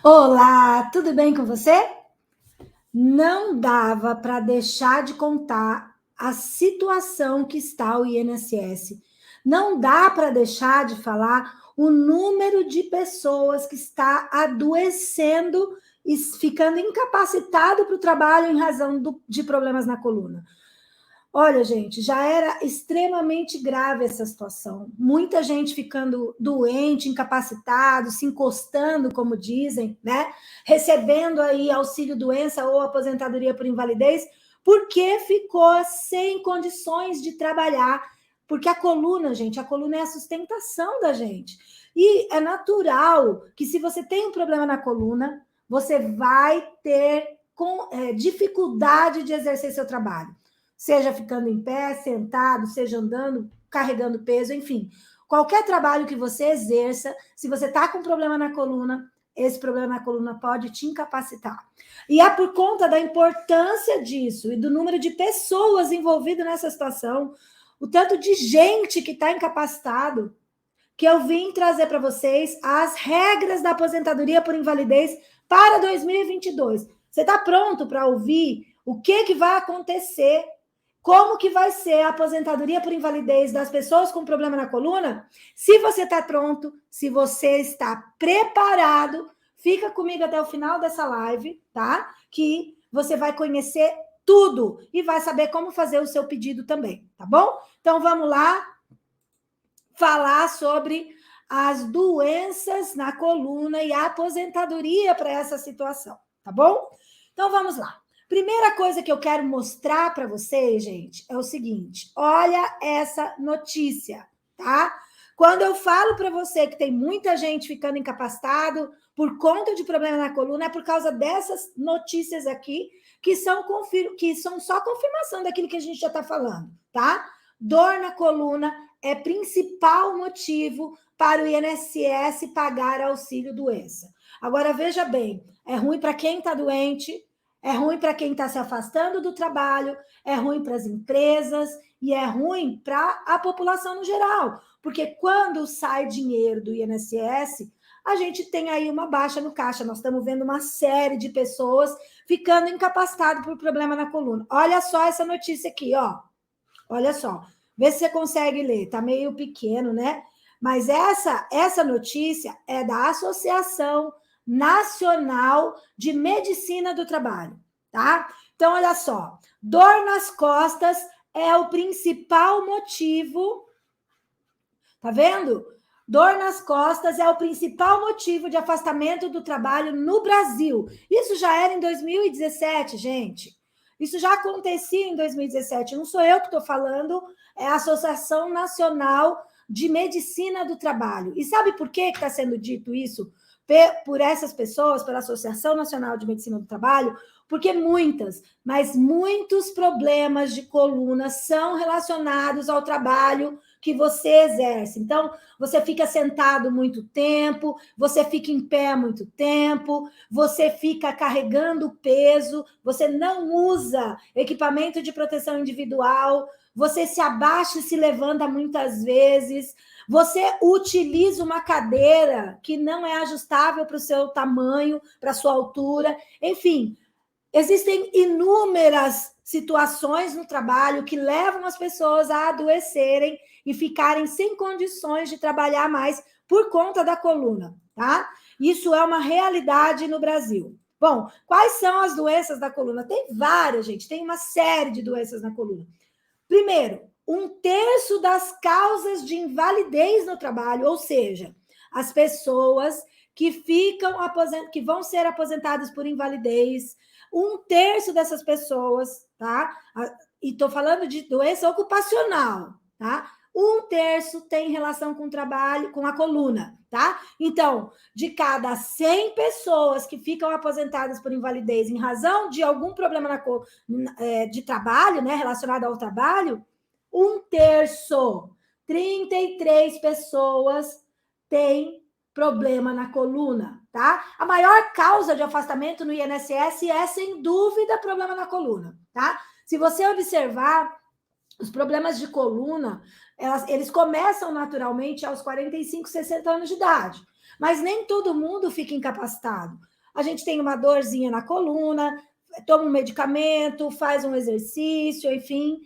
Olá, tudo bem com você? Não dava para deixar de contar a situação que está o INSS. Não dá para deixar de falar o número de pessoas que está adoecendo e ficando incapacitado para o trabalho em razão de problemas na coluna. Olha, gente, já era extremamente grave essa situação. Muita gente ficando doente, incapacitado, se encostando, como dizem, né? Recebendo aí auxílio-doença ou aposentadoria por invalidez, porque ficou sem condições de trabalhar. Porque a coluna, gente, a coluna é a sustentação da gente. E é natural que se você tem um problema na coluna, você vai ter dificuldade de exercer seu trabalho, seja ficando em pé, sentado, seja andando, carregando peso, enfim. Qualquer trabalho que você exerça, se você está com problema na coluna, esse problema na coluna pode te incapacitar. E é por conta da importância disso e do número de pessoas envolvidas nessa situação, o tanto de gente que está incapacitado, que eu vim trazer para vocês as regras da aposentadoria por invalidez para 2022. Você está pronto para ouvir o que vai acontecer? Como que vai ser a aposentadoria por invalidez das pessoas com problema na coluna? Se você está pronto, se você está preparado, fica comigo até o final dessa live, tá? Que você vai conhecer tudo e vai saber como fazer o seu pedido também, tá bom? Então vamos lá falar sobre as doenças na coluna e a aposentadoria para essa situação, tá bom? Então vamos lá. Primeira coisa que eu quero mostrar para vocês, gente, é o seguinte: olha essa notícia, tá? Quando eu falo para você que tem muita gente ficando incapacitado por conta de problema na coluna, é por causa dessas notícias aqui que são só confirmação daquilo que a gente já está falando, tá? Dor na coluna é principal motivo para o INSS pagar auxílio-doença. Agora, veja bem, é ruim para quem está doente, é ruim para quem está se afastando do trabalho, é ruim para as empresas e é ruim para a população no geral, porque quando sai dinheiro do INSS, a gente tem aí uma baixa no caixa. Nós estamos vendo uma série de pessoas ficando incapacitadas por problema na coluna. Olha só essa notícia aqui, ó. Olha só. Vê se você consegue ler. Tá meio pequeno, né? Mas essa notícia é da Associação Nacional de Medicina do Trabalho, tá? Então, olha só. Dor nas costas é o principal motivo. Tá vendo? Dor nas costas é o principal motivo de afastamento do trabalho no Brasil. Isso já era em 2017, gente. Isso já acontecia em 2017. Não sou eu que estou falando, é a Associação Nacional de Medicina do Trabalho. E sabe por que está sendo dito isso por essas pessoas, pela Associação Nacional de Medicina do Trabalho? Porque muitos problemas de coluna são relacionados ao trabalho que você exerce. Então, você fica sentado muito tempo, você fica em pé muito tempo, você fica carregando peso, você não usa equipamento de proteção individual, você se abaixa e se levanta muitas vezes, você utiliza uma cadeira que não é ajustável para o seu tamanho, para a sua altura, enfim. Existem inúmeras situações no trabalho que levam as pessoas a adoecerem e ficarem sem condições de trabalhar mais por conta da coluna, tá? Isso é uma realidade no Brasil. Bom, quais são as doenças da coluna? Tem várias, gente, tem uma série de doenças na coluna. Primeiro, 1/3 das causas de invalidez no trabalho, ou seja, as pessoas que vão ser aposentadas por invalidez, 1/3 dessas pessoas, tá? E estou falando de doença ocupacional, tá? 1/3 tem relação com o trabalho, com a coluna, tá? Então, de cada 100 pessoas que ficam aposentadas por invalidez em razão de algum problema de trabalho, né, relacionado ao trabalho, 1/3, 33 pessoas têm problema na coluna, tá? A maior causa de afastamento no INSS é, sem dúvida, problema na coluna, tá? Se você observar, os problemas de coluna, eles começam naturalmente aos 45, 60 anos de idade, mas nem todo mundo fica incapacitado. a gente tem uma dorzinha na coluna, toma um medicamento, faz um exercício, enfim,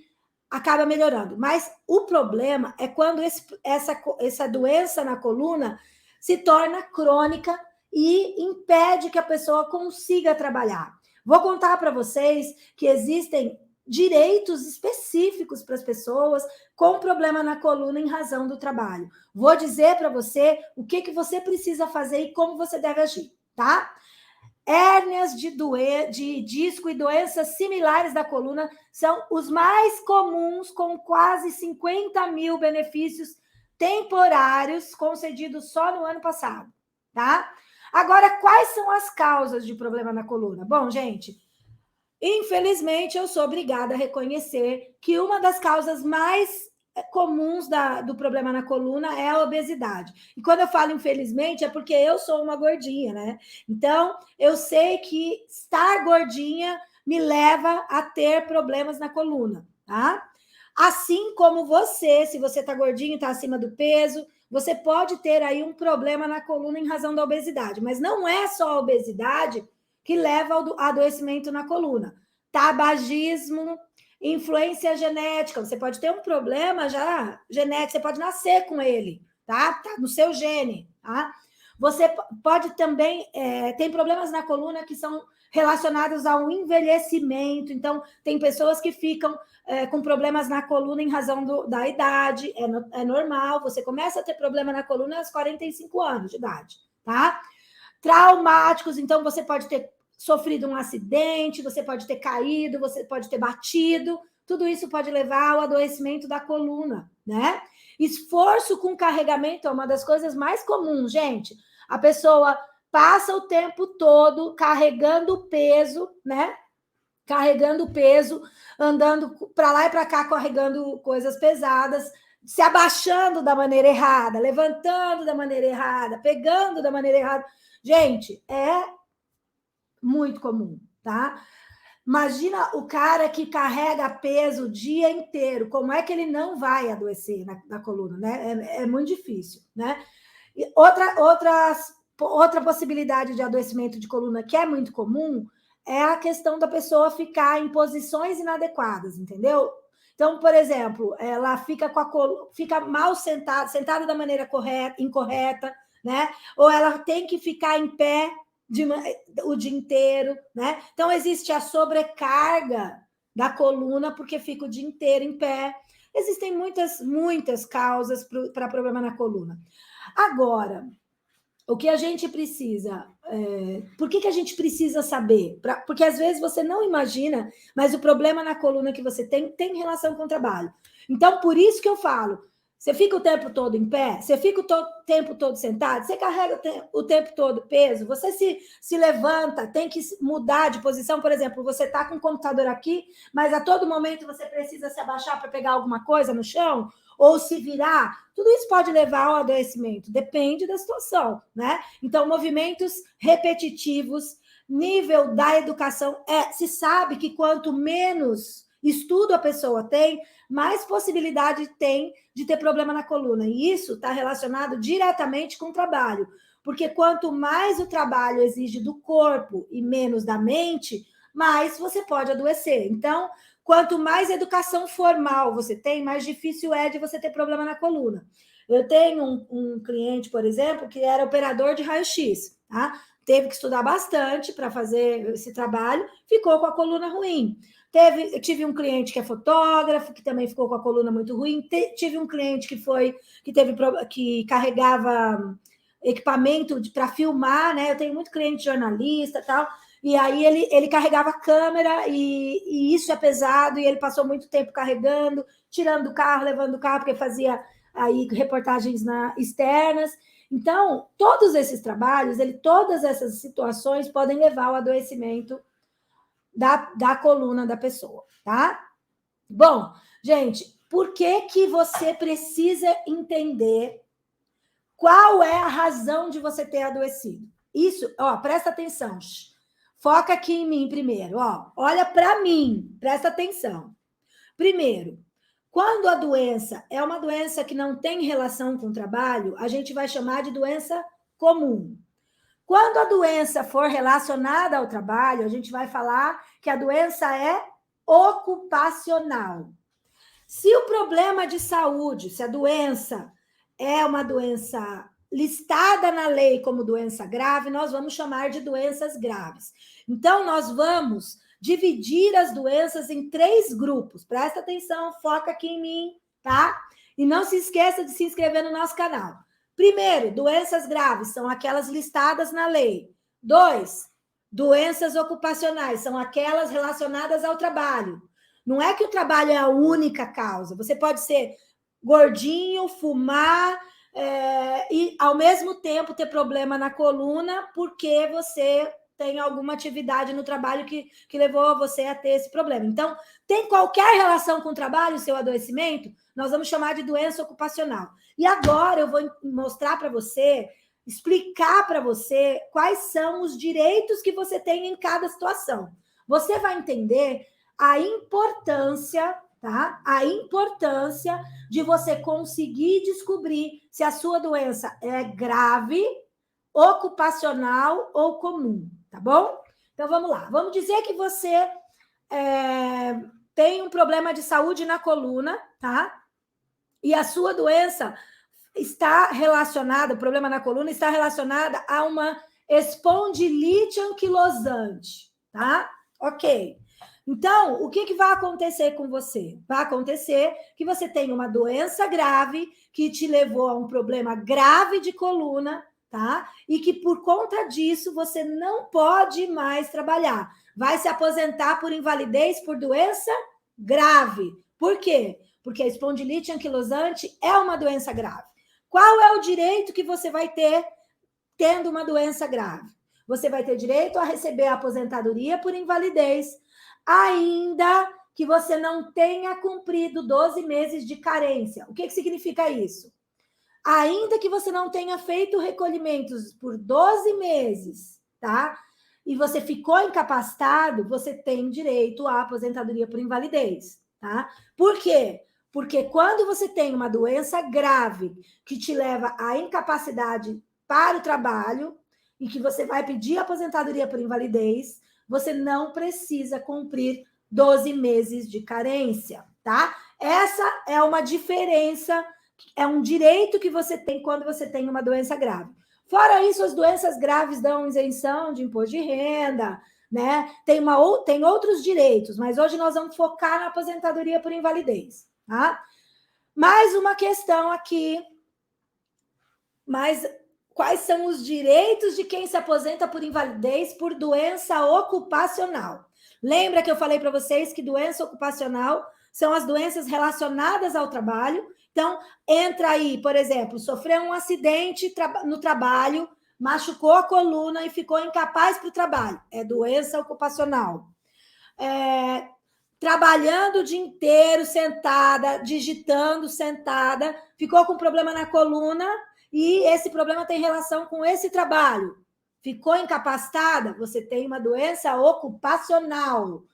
acaba melhorando. Mas o problema é quando essa doença na coluna se torna crônica e impede que a pessoa consiga trabalhar. Vou contar para vocês que existem direitos específicos para as pessoas com problema na coluna em razão do trabalho. Vou dizer para você o que você precisa fazer e como você deve agir, tá? Hérnias de disco e doenças similares da coluna são os mais comuns, com quase 50 mil benefícios temporários concedidos só no ano passado, tá? Agora, quais são as causas de problema na coluna? Bom, gente, infelizmente, eu sou obrigada a reconhecer que uma das causas mais comuns do problema na coluna é a obesidade. E quando eu falo infelizmente, é porque eu sou uma gordinha, né? Então, eu sei que estar gordinha me leva a ter problemas na coluna, tá? Assim como você, se você tá gordinho e está acima do peso, você pode ter aí um problema na coluna em razão da obesidade. Mas não é só a obesidade que leva ao adoecimento na coluna. Tabagismo, influência genética. Você pode ter um problema já genético, você pode nascer com ele, tá? Tá no seu gene, tá? Você pode também tem problemas na coluna que são relacionados ao envelhecimento. Então, tem pessoas que ficam com problemas na coluna em razão da idade. É normal. Você começa a ter problema na coluna aos 45 anos de idade, tá? Traumáticos. Então, você pode ter sofrido um acidente, você pode ter caído, você pode ter batido, tudo isso pode levar ao adoecimento da coluna, né? Esforço com carregamento é uma das coisas mais comuns, gente. A pessoa passa o tempo todo carregando peso, né? Carregando peso, andando para lá e para cá, carregando coisas pesadas, se abaixando da maneira errada, levantando da maneira errada, pegando da maneira errada. Gente, é muito comum, tá? Imagina o cara que carrega peso o dia inteiro, como é que ele não vai adoecer na coluna, né? É muito difícil, né? E outra possibilidade de adoecimento de coluna que é muito comum é a questão da pessoa ficar em posições inadequadas, entendeu? Então, por exemplo, ela fica fica mal sentada da maneira incorreta, né? Ou ela tem que ficar em pé o dia inteiro, né? Então, existe a sobrecarga da coluna, porque fica o dia inteiro em pé. Existem muitas causas para problema na coluna. Agora, o que a gente precisa... por que a gente precisa saber? Porque às vezes você não imagina, mas o problema na coluna que você tem relação com o trabalho. Então, por isso que eu falo, você fica o tempo todo em pé, você fica o tempo todo sentado, você carrega o tempo todo peso, você se levanta, tem que mudar de posição. Por exemplo, você está com o computador aqui, mas a todo momento você precisa se abaixar para pegar alguma coisa no chão, ou se virar. Tudo isso pode levar ao adoecimento, depende da situação, né? Então, movimentos repetitivos, nível da educação, se sabe que quanto menos estudo a pessoa tem, mais possibilidade tem de ter problema na coluna. E isso está relacionado diretamente com o trabalho, porque quanto mais o trabalho exige do corpo e menos da mente, mais você pode adoecer. Então, quanto mais educação formal você tem, mais difícil é de você ter problema na coluna. Eu tenho um cliente, por exemplo, que era operador de raio-x, tá? Teve que estudar bastante para fazer esse trabalho, ficou com a coluna ruim. Tive um cliente que é fotógrafo, que também ficou com a coluna muito ruim. Tive um cliente que carregava equipamento para filmar, né? Eu tenho muito cliente jornalista e tal. E aí ele carregava a câmera e isso é pesado, e ele passou muito tempo carregando, tirando do carro, levando do carro, porque fazia aí reportagens externas. Então, todos esses trabalhos, todas essas situações podem levar ao adoecimento da coluna da pessoa, tá? Bom, gente, por que você precisa entender qual é a razão de você ter adoecido? Isso, presta atenção. Foca aqui em mim primeiro, olha para mim, presta atenção. Primeiro, quando a doença é uma doença que não tem relação com o trabalho, a gente vai chamar de doença comum. Quando a doença for relacionada ao trabalho, a gente vai falar que a doença é ocupacional. Se o problema de saúde, se a doença é uma doença listada na lei como doença grave, nós vamos chamar de doenças graves. Então, nós vamos dividir as doenças em 3 grupos. Presta atenção, foca aqui em mim, tá? E não se esqueça de se inscrever no nosso canal. Primeiro, doenças graves são aquelas listadas na lei. 2, doenças ocupacionais são aquelas relacionadas ao trabalho. Não é que o trabalho é a única causa. Você pode ser gordinho, fumar, e ao mesmo tempo ter problema na coluna porque você tem alguma atividade no trabalho que levou você a ter esse problema. Então, tem qualquer relação com o trabalho, o seu adoecimento, nós vamos chamar de doença ocupacional. E agora eu vou mostrar para você, explicar para você quais são os direitos que você tem em cada situação. Você vai entender a importância, tá? A importância de você conseguir descobrir se a sua doença é grave, ocupacional ou comum, tá bom? Então, vamos lá. Vamos dizer que você tem um problema de saúde na coluna, tá? E a sua doença está relacionada, o problema na coluna está relacionada a uma espondilite anquilosante, tá? Ok. Então, o que vai acontecer com você? Vai acontecer que você tem uma doença grave que te levou a um problema grave de coluna, tá? E que por conta disso você não pode mais trabalhar. Vai se aposentar por invalidez por doença grave. Por quê? Porque a espondilite anquilosante é uma doença grave. Qual é o direito que você vai ter tendo uma doença grave? Você vai ter direito a receber a aposentadoria por invalidez, ainda que você não tenha cumprido 12 meses de carência. O que significa isso? Ainda que você não tenha feito recolhimentos por 12 meses, tá? E você ficou incapacitado, você tem direito à aposentadoria por invalidez, tá? Por quê? Porque quando você tem uma doença grave que te leva à incapacidade para o trabalho e que você vai pedir aposentadoria por invalidez, você não precisa cumprir 12 meses de carência, tá? Essa é uma diferença, é um direito que você tem quando você tem uma doença grave. Fora isso, as doenças graves dão isenção de imposto de renda, né? Tem outros direitos, mas hoje nós vamos focar na aposentadoria por invalidez, tá? Mais uma questão aqui, quais são os direitos de quem se aposenta por invalidez por doença ocupacional? Lembra que eu falei para vocês que doença ocupacional são as doenças relacionadas ao trabalho? Então, entra aí, por exemplo, sofreu um acidente no trabalho, machucou a coluna e ficou incapaz para o trabalho. É doença ocupacional. Trabalhando o dia inteiro, sentada, digitando, sentada, ficou com problema na coluna e esse problema tem relação com esse trabalho. Ficou incapacitada? Você tem uma doença ocupacional.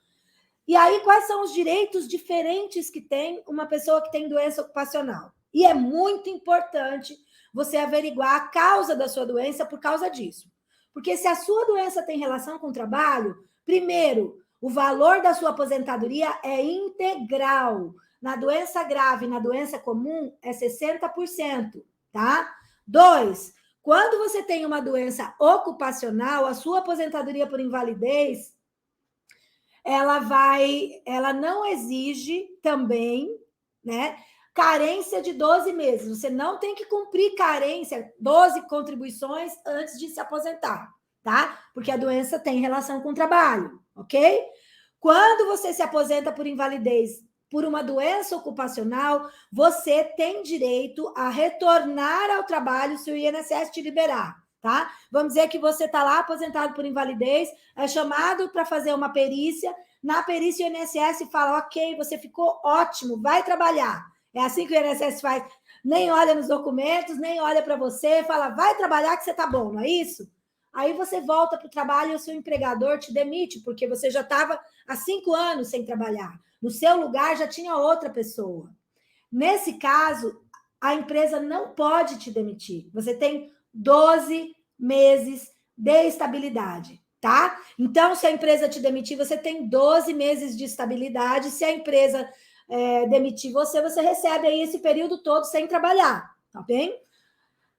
E aí, quais são os direitos diferentes que tem uma pessoa que tem doença ocupacional? E é muito importante você averiguar a causa da sua doença por causa disso. Porque se a sua doença tem relação com o trabalho, primeiro, o valor da sua aposentadoria é integral. Na doença grave, na doença comum, é 60%, tá? 2, quando você tem uma doença ocupacional, a sua aposentadoria por invalidez, ela não exige também, né, carência de 12 meses. Você não tem que cumprir carência, 12 contribuições antes de se aposentar, tá? Porque a doença tem relação com o trabalho, ok? Quando você se aposenta por invalidez por uma doença ocupacional, você tem direito a retornar ao trabalho se o INSS te liberar, tá? Vamos dizer que você está lá aposentado por invalidez, é chamado para fazer uma perícia, na perícia o INSS fala, ok, você ficou ótimo, vai trabalhar. É assim que o INSS faz, nem olha nos documentos, nem olha para você, fala, vai trabalhar que você está bom, não é isso? Aí você volta para o trabalho e o seu empregador te demite, porque você já estava há 5 anos sem trabalhar. No seu lugar já tinha outra pessoa. Nesse caso, a empresa não pode te demitir. Você tem 12 meses de estabilidade, tá? Então, se a empresa te demitir, você tem 12 meses de estabilidade. Se a empresa demitir você, você recebe aí esse período todo sem trabalhar, tá bem?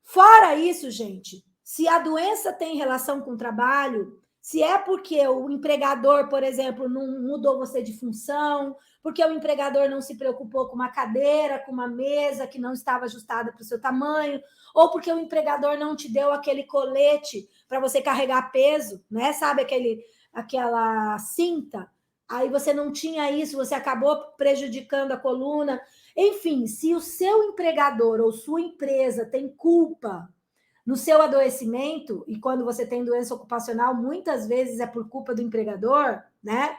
Fora isso, gente, se a doença tem relação com o trabalho, se é porque o empregador, por exemplo, não mudou você de função, porque o empregador não se preocupou com uma cadeira, com uma mesa que não estava ajustada para o seu tamanho, ou porque o empregador não te deu aquele colete para você carregar peso, né? Sabe aquela cinta? Aí você não tinha isso, você acabou prejudicando a coluna. Enfim, se o seu empregador ou sua empresa tem culpa no seu adoecimento, e quando você tem doença ocupacional, muitas vezes é por culpa do empregador, né?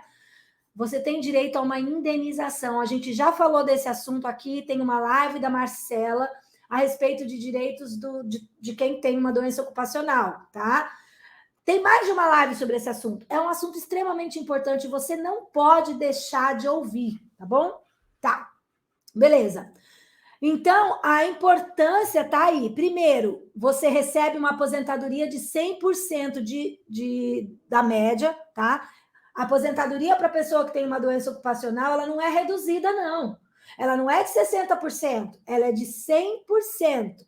Você tem direito a uma indenização. A gente já falou desse assunto aqui, tem uma live da Marcela a respeito de direitos de quem tem uma doença ocupacional, tá? Tem mais de uma live sobre esse assunto. É um assunto extremamente importante, você não pode deixar de ouvir, tá bom? Tá, beleza. Então, a importância tá aí. Primeiro, você recebe uma aposentadoria de 100% da média, tá? A aposentadoria para pessoa que tem uma doença ocupacional, ela não é reduzida, não. Ela não é de 60%, ela é de 100%.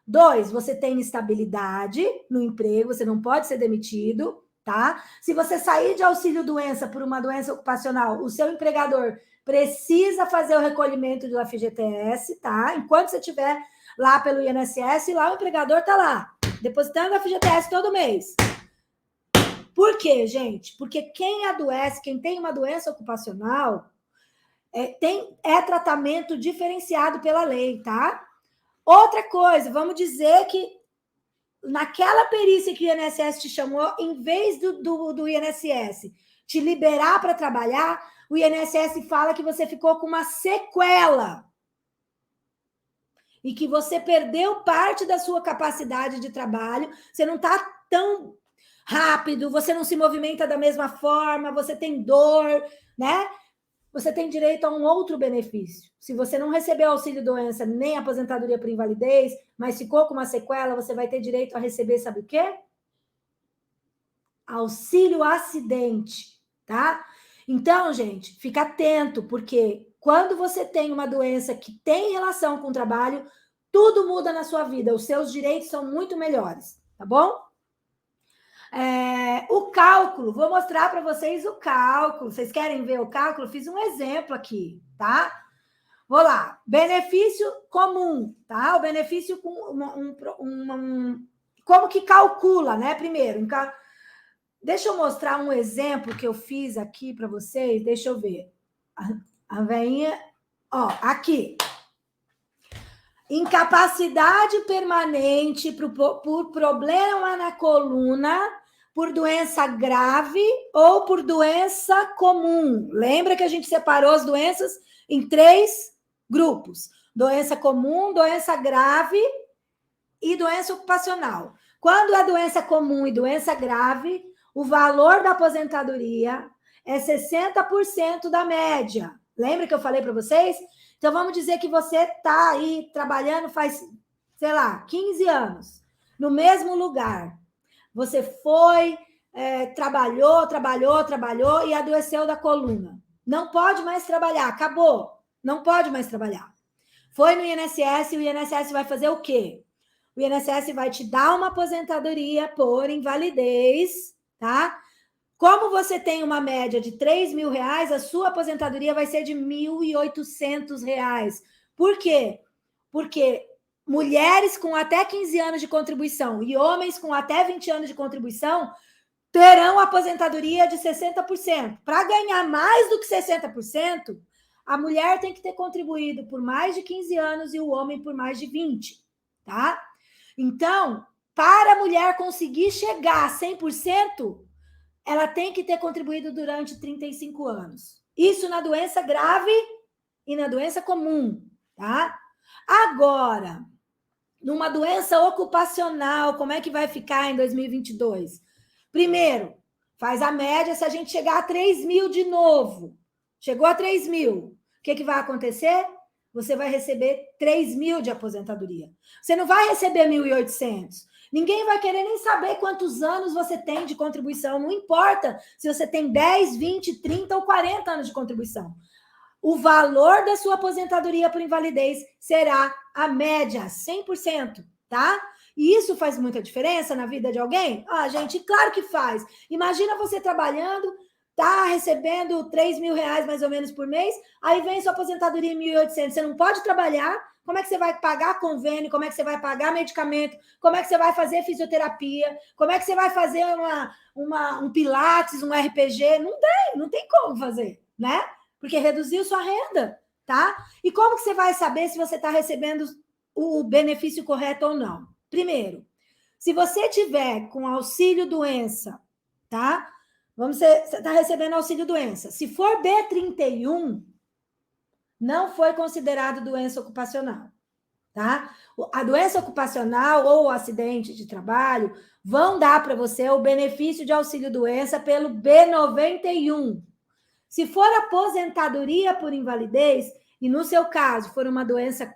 2, você tem estabilidade no emprego, você não pode ser demitido, tá? Se você sair de auxílio-doença por uma doença ocupacional, o seu empregador precisa fazer o recolhimento do FGTS, tá? Enquanto você estiver lá pelo INSS, lá o empregador tá lá, depositando o FGTS todo mês. Por quê, gente? Porque quem adoece, quem tem uma doença ocupacional, é tratamento diferenciado pela lei, tá? Outra coisa, vamos dizer que naquela perícia que o INSS te chamou, em vez do INSS te liberar para trabalhar, o INSS fala que você ficou com uma sequela e que você perdeu parte da sua capacidade de trabalho, você não está tão rápido, você não se movimenta da mesma forma, você tem dor, né? Você tem direito a um outro benefício. Se você não recebeu auxílio-doença nem aposentadoria por invalidez, mas ficou com uma sequela, você vai ter direito a receber, sabe o quê? Auxílio-acidente, tá? Então, gente, fica atento, porque quando você tem uma doença que tem relação com o trabalho, tudo muda na sua vida, os seus direitos são muito melhores, tá bom? O cálculo, vou mostrar para vocês o cálculo. Vocês querem ver o cálculo? Fiz um exemplo aqui, tá? Vou lá. Benefício comum, tá? O benefício com como que calcula, né? Primeiro, deixa eu mostrar um exemplo que eu fiz aqui para vocês. Deixa eu ver. A veinha, ó, aqui. Incapacidade permanente por problema na coluna, por doença grave ou por doença comum. Lembra que a gente separou as doenças em 3 grupos: doença comum, doença grave e doença ocupacional. Quando é doença comum e doença grave, o valor da aposentadoria é 60% da média. Lembra que eu falei para vocês? Então, vamos dizer que você está aí trabalhando faz, sei lá, 15 anos, no mesmo lugar. Você foi, trabalhou e adoeceu da coluna. Não pode mais trabalhar, acabou. Não pode mais trabalhar. Foi no INSS, e o INSS vai fazer o quê? O INSS vai te dar uma aposentadoria por invalidez, tá? Como você tem uma média de R$3.000, a sua aposentadoria vai ser de R$1.800. Por quê? Porque mulheres com até 15 anos de contribuição e homens com até 20 anos de contribuição terão aposentadoria de 60%. Para ganhar mais do que 60%, a mulher tem que ter contribuído por mais de 15 anos e o homem por mais de 20, tá? Então, para a mulher conseguir chegar a 100%, ela tem que ter contribuído durante 35 anos. Isso na doença grave e na doença comum, tá? Agora, numa doença ocupacional, como é que vai ficar em 2022? Primeiro, faz a média, se a gente chegar a 3.000 de novo. Chegou a 3.000, o que vai acontecer? Você vai receber 3.000 de aposentadoria. Você não vai receber 1.800. Ninguém vai querer nem saber quantos anos você tem de contribuição. Não importa se você tem 10, 20, 30 ou 40 anos de contribuição. O valor da sua aposentadoria por invalidez será a média, 100%, tá? E isso faz muita diferença na vida de alguém? Ah, gente, claro que faz. Imagina você trabalhando, tá recebendo 3 mil reais mais ou menos por mês, aí vem sua aposentadoria em 1.800. Você não pode trabalhar, como é que você vai pagar convênio, como é que você vai pagar medicamento, como é que você vai fazer fisioterapia, como é que você vai fazer um pilates, um RPG? Não tem como fazer, né? Porque reduziu sua renda, tá? E como que você vai saber se você está recebendo o benefício correto ou não? Primeiro, se você tiver com auxílio doença, tá? Você está recebendo auxílio doença. Se for B31, não foi considerado doença ocupacional, tá? A doença ocupacional ou o acidente de trabalho vão dar para você o benefício de auxílio doença pelo B91. Se for aposentadoria por invalidez, e no seu caso for uma doença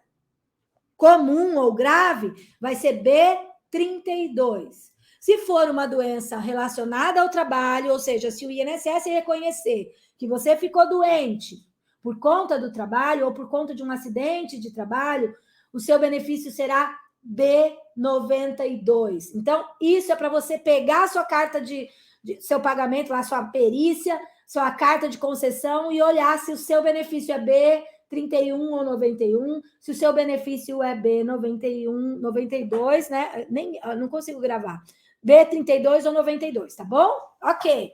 comum ou grave, vai ser B32. Se for uma doença relacionada ao trabalho, ou seja, se o INSS reconhecer que você ficou doente por conta do trabalho ou por conta de um acidente de trabalho, o seu benefício será B92. Então, isso é para você pegar a sua carta de seu pagamento, lá, sua perícia, sua carta de concessão e olhar se o seu benefício é B31 ou 91, se o seu benefício é B91, 92, né? Não consigo gravar. B32 ou 92, tá bom? Ok.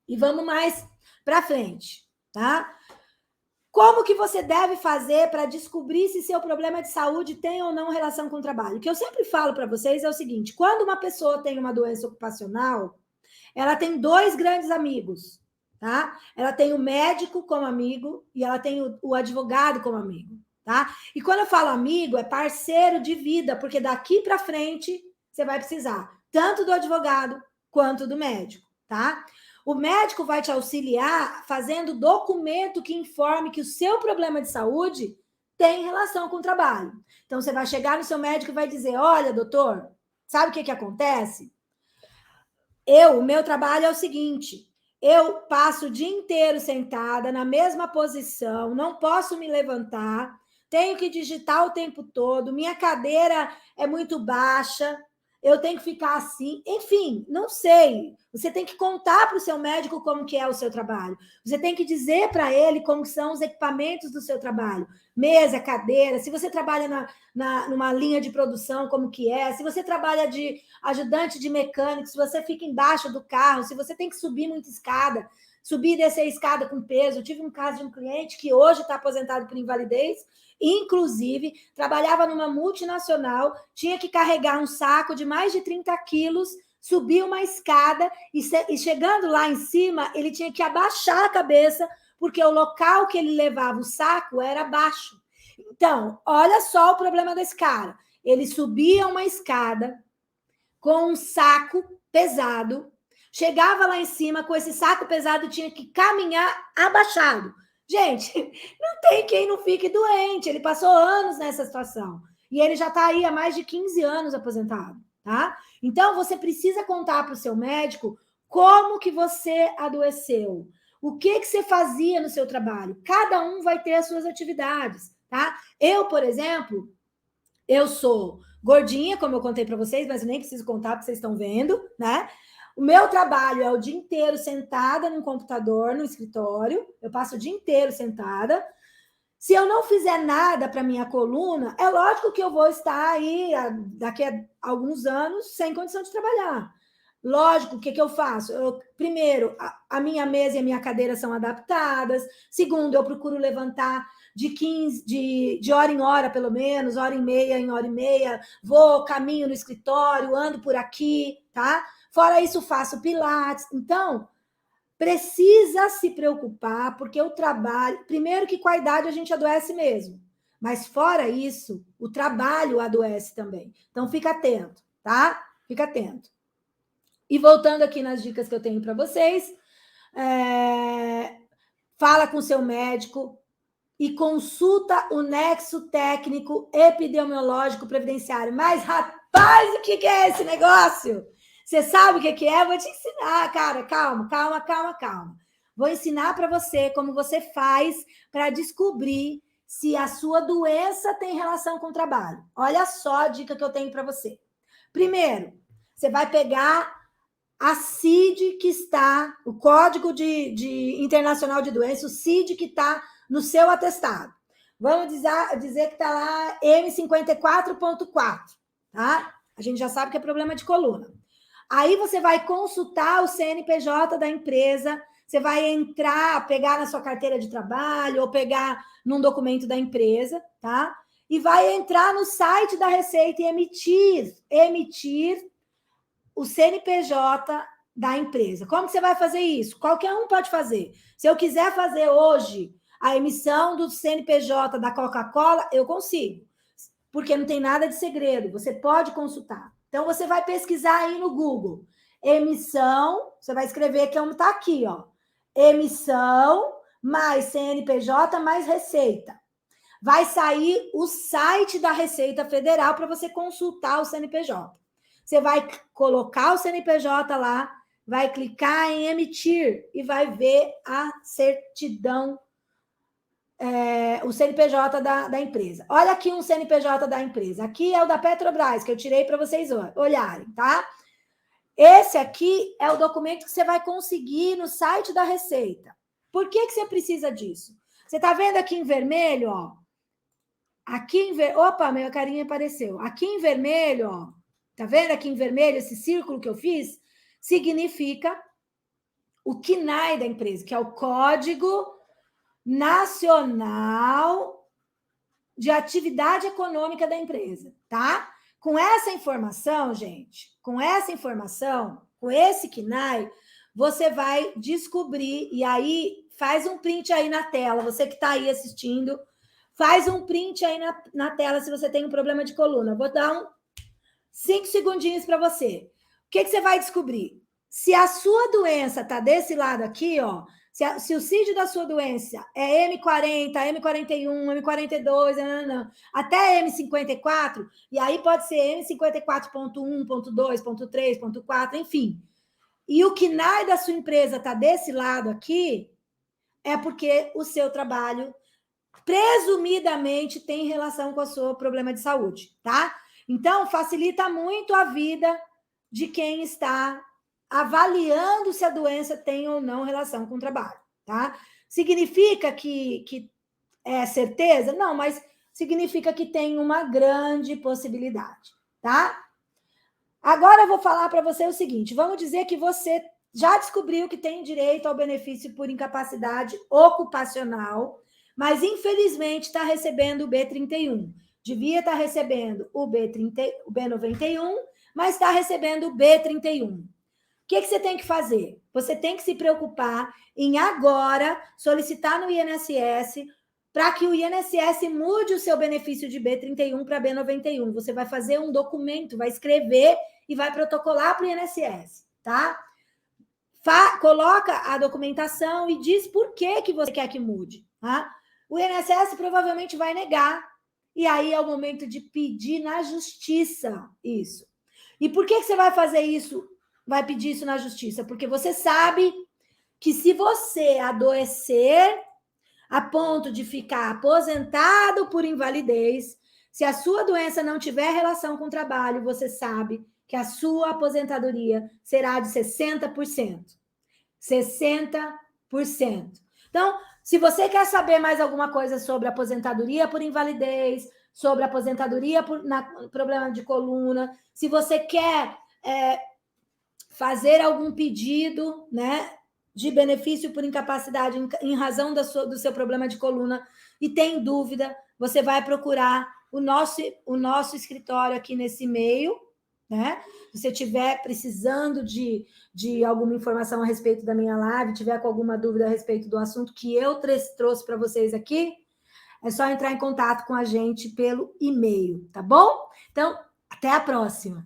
E vamos mais para frente, tá? Como que você deve fazer para descobrir se seu problema de saúde tem ou não relação com o trabalho? O que eu sempre falo para vocês é o seguinte: quando uma pessoa tem uma doença ocupacional, ela tem dois grandes amigos, tá? Ela tem o médico como amigo e ela tem o advogado como amigo, tá? E quando eu falo amigo, é parceiro de vida, porque daqui para frente você vai precisar tanto do advogado quanto do médico, tá? O médico vai te auxiliar fazendo documento que informe que o seu problema de saúde tem relação com o trabalho. Então, você vai chegar no seu médico e vai dizer: olha, doutor, sabe o que acontece? O meu trabalho é o seguinte: eu passo o dia inteiro sentada na mesma posição, não posso me levantar, tenho que digitar o tempo todo, minha cadeira é muito baixa, eu tenho que ficar assim, enfim, não sei. Você tem que contar para o seu médico como que é o seu trabalho. Você tem que dizer para ele como são os equipamentos do seu trabalho. Mesa, cadeira, se você trabalha numa linha de produção, como que é, se você trabalha de ajudante de mecânico, se você fica embaixo do carro, se você tem que subir muita escada, subir e descer a escada com peso. Eu tive um caso de um cliente que hoje está aposentado por invalidez, inclusive, trabalhava numa multinacional, tinha que carregar um saco de mais de 30 quilos, subir uma escada e chegando lá em cima, ele tinha que abaixar a cabeça, porque o local que ele levava o saco era baixo. Então, olha só o problema desse cara. Ele subia uma escada com um saco pesado, chegava lá em cima com esse saco pesado, tinha que caminhar abaixado. Gente, não tem quem não fique doente. Ele passou anos nessa situação. E ele já está aí há mais de 15 anos aposentado, tá? Então, você precisa contar para o seu médico como que você adoeceu. O que você fazia no seu trabalho. Cada um vai ter as suas atividades, tá? Eu, por exemplo, eu sou gordinha, como eu contei para vocês, mas eu nem preciso contar porque vocês estão vendo, né? O meu trabalho é o dia inteiro sentada no computador, no escritório. Eu passo o dia inteiro sentada. Se eu não fizer nada para minha coluna, é lógico que eu vou estar aí daqui a alguns anos sem condição de trabalhar. Lógico, o que eu faço? Primeiro, a minha mesa e a minha cadeira são adaptadas. Segundo, eu procuro levantar de hora em hora, pelo menos, hora e meia em hora e meia. Vou, caminho no escritório, ando por aqui, tá? Fora isso, faço pilates. Então, precisa se preocupar, porque o trabalho... Primeiro que com a idade a gente adoece mesmo. Mas fora isso, o trabalho adoece também. Então, fica atento, tá? Fica atento. E voltando aqui nas dicas que eu tenho para vocês, fala com seu médico e consulta o nexo técnico epidemiológico previdenciário. Mas, Faz o que é esse negócio? Você sabe o que é? Vou te ensinar, cara. Calma. Vou ensinar para você como você faz para descobrir se a sua doença tem relação com o trabalho. Olha só a dica que eu tenho para você. Primeiro, você vai pegar a CID que está, o Código Internacional de Doença, o CID que está no seu atestado. Vamos dizer que está lá M54.4, tá? A gente já sabe que é problema de coluna. Aí você vai consultar o CNPJ da empresa, você vai entrar, pegar na sua carteira de trabalho ou pegar num documento da empresa, tá? E vai entrar no site da Receita e emitir o CNPJ da empresa. Como que você vai fazer isso? Qualquer um pode fazer. Se eu quiser fazer hoje a emissão do CNPJ da Coca-Cola, eu consigo, porque não tem nada de segredo, você pode consultar. Então, você vai pesquisar aí no Google, emissão, você vai escrever como está aqui, ó, emissão mais CNPJ mais Receita. Vai sair o site da Receita Federal para você consultar o CNPJ. Você vai colocar o CNPJ lá, vai clicar em emitir e vai ver a certidão, o CNPJ da empresa. Olha aqui um CNPJ da empresa. Aqui é o da Petrobras, que eu tirei para vocês olharem, tá? Esse aqui é o documento que você vai conseguir no site da Receita. Por que você precisa disso? Você está vendo aqui em vermelho, ó? Aqui em vermelho... Opa, minha carinha apareceu. Aqui em vermelho, ó. Tá vendo aqui em vermelho esse círculo que eu fiz? Significa o CNAE da empresa, que é o Código Nacional de Atividade Econômica da empresa, tá? Com essa informação, gente, com esse CNAE, você vai descobrir, e aí faz um print aí na tela, você que está aí assistindo, faz um print aí na tela se você tem um problema de coluna. Vou dar 5 segundinhos para você. O que você vai descobrir? Se a sua doença está desse lado aqui, ó, se o CID da sua doença é M40, M41, M42, até M54, e aí pode ser M54.1, .2, .3, .4, enfim. E o CNAE da sua empresa está desse lado aqui, é porque o seu trabalho, presumidamente, tem relação com o seu problema de saúde, tá? Então, facilita muito a vida de quem está avaliando se a doença tem ou não relação com o trabalho, tá? Significa que é certeza? Não, mas significa que tem uma grande possibilidade, tá? Agora eu vou falar para você o seguinte, vamos dizer que você já descobriu que tem direito ao benefício por incapacidade ocupacional, mas infelizmente está recebendo o B31. Devia estar recebendo o B91, mas está recebendo o B31. O que você tem que fazer? Você tem que se preocupar em agora solicitar no INSS para que o INSS mude o seu benefício de B31 para B91. Você vai fazer um documento, vai escrever e vai protocolar para o INSS, tá? Coloca a documentação e diz por que você quer que mude, tá? O INSS provavelmente vai negar, e aí é o momento de pedir na justiça isso. E por que você vai fazer isso? Vai pedir isso na justiça? Porque você sabe que se você adoecer a ponto de ficar aposentado por invalidez, se a sua doença não tiver relação com o trabalho, você sabe que a sua aposentadoria será de 60%. 60%. Então, se você quer saber mais alguma coisa sobre aposentadoria por invalidez, sobre aposentadoria por problema de coluna, se você quer fazer algum pedido, né, de benefício por incapacidade em razão do seu problema de coluna e tem dúvida, você vai procurar o nosso escritório aqui nesse e-mail, né? Se você estiver precisando de alguma informação a respeito da minha live, tiver com alguma dúvida a respeito do assunto que eu trouxe para vocês aqui, é só entrar em contato com a gente pelo e-mail, tá bom? Então, até a próxima!